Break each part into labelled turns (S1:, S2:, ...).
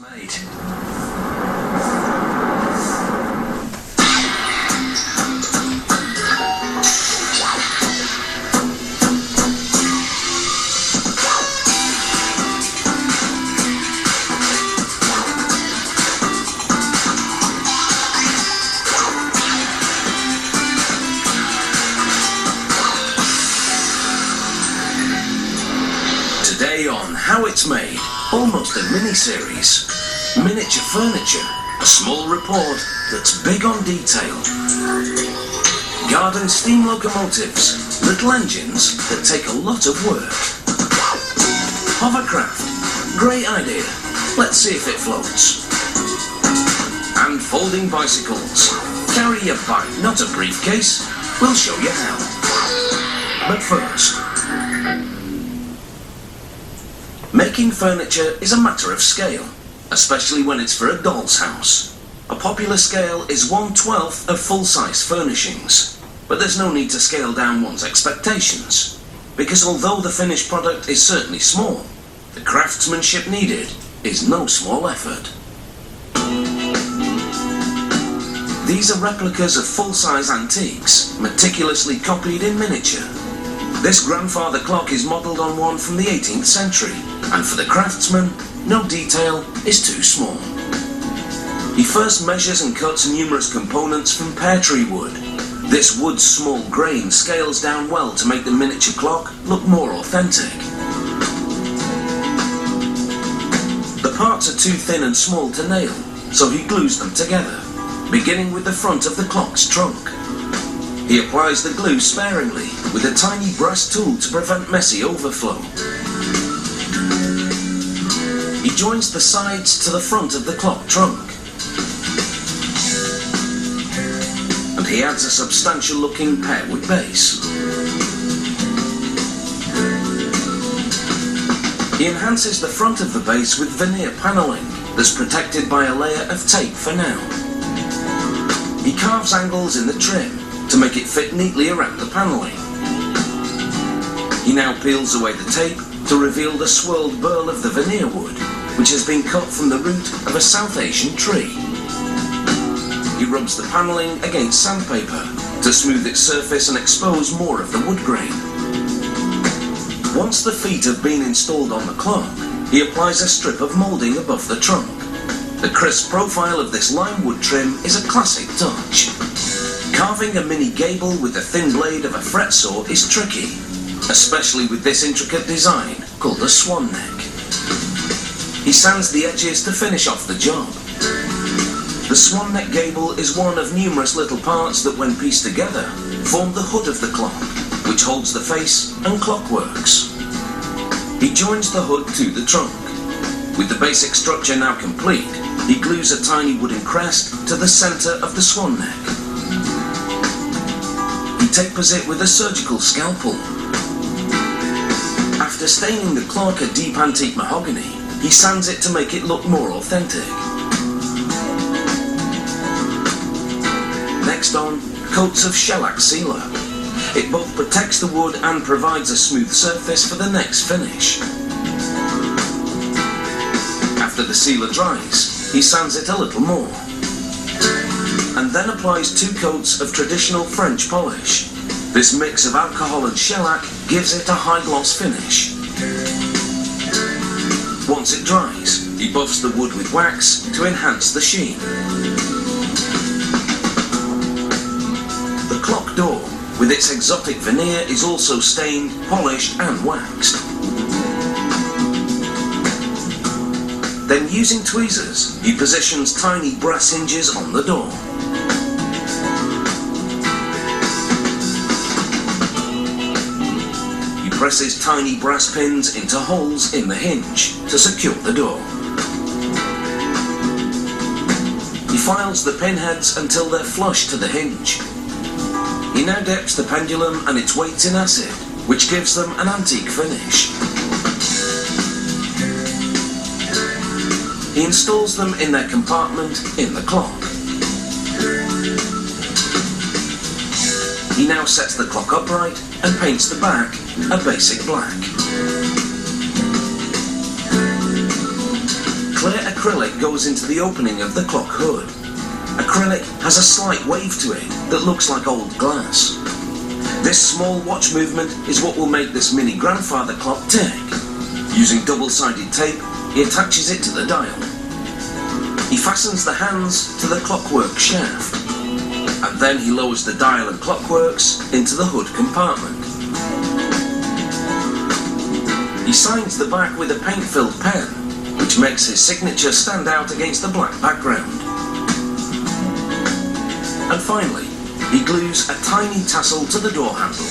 S1: Made. Today on How It's Made, almost a mini-series. Miniature furniture, a small report that's big on detail. Garden steam locomotives, little engines that take a lot of work. Hovercraft, great idea, let's see if it floats. And folding bicycles, carry a bike, not a briefcase, we'll show you how. But first, making furniture is a matter of scale, especially when it's for a doll's house. A popular scale is 1/12 of full-size furnishings, but there's no need to scale down one's expectations, because although the finished product is certainly small, the craftsmanship needed is no small effort. These are replicas of full-size antiques, meticulously copied in miniature. This grandfather clock is modelled on one from the 18th century, and for the craftsman, no detail is too small. He first measures and cuts numerous components from pear tree wood. This wood's small grain scales down well to make the miniature clock look more authentic. The parts are too thin and small to nail, so he glues them together, beginning with the front of the clock's trunk. He applies the glue sparingly with a tiny brass tool to prevent messy overflow. He joins the sides to the front of the clock trunk. And he adds a substantial looking pear wood base. He enhances the front of the base with veneer panelling that's protected by a layer of tape for now. He carves angles in the trim to make it fit neatly around the panelling. He now peels away the tape to reveal the swirled burl of the veneer wood, which has been cut from the root of a South Asian tree. He rubs the panelling against sandpaper to smooth its surface and expose more of the wood grain. Once the feet have been installed on the clock, he applies a strip of moulding above the trunk. The crisp profile of this lime wood trim is a classic touch. Carving a mini gable with the thin blade of a fret saw is tricky, especially with this intricate design called a swan neck. He sands the edges to finish off the job. The swan neck gable is one of numerous little parts that, when pieced together, form the hood of the clock, which holds the face and clockworks. He joins the hood to the trunk. With the basic structure now complete, he glues a tiny wooden crest to the centre of the swan neck. He tapers it with a surgical scalpel. After staining the clock a deep antique mahogany, he sands it to make it look more authentic. Next on, coats of shellac sealer. It both protects the wood and provides a smooth surface for the next finish. After the sealer dries, he sands it a little more, and then applies 2 coats of traditional French polish. This mix of alcohol and shellac gives it a high gloss finish. Once it dries, he buffs the wood with wax to enhance the sheen. The clock door, with its exotic veneer, is also stained, polished and waxed. Then, using tweezers, he positions tiny brass hinges on the door. He presses tiny brass pins into holes in the hinge to secure the door. He files the pinheads until they're flush to the hinge. He now dips the pendulum and its weights in acid, which gives them an antique finish. He installs them in their compartment in the clock. He now sets the clock upright and paints the back a basic black. Clear a acrylic goes into the opening of the clock hood. Acrylic has a slight wave to it that looks like old glass. This small watch movement is what will make this mini grandfather clock tick. Using double-sided tape, he attaches it to the dial. He fastens the hands to the clockwork shaft, and then he lowers the dial and clockworks into the hood compartment. He signs the back with a paint-filled pen, which makes his signature stand out against the black background. And finally, he glues a tiny tassel to the door handle.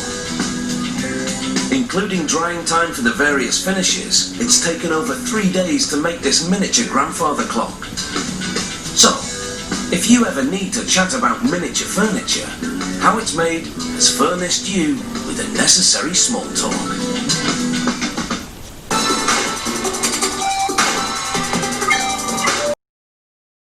S1: Including drying time for the various finishes, it's taken over 3 days to make this miniature grandfather clock. So, if you ever need to chat about miniature furniture, how it's made has furnished you with the necessary small talk.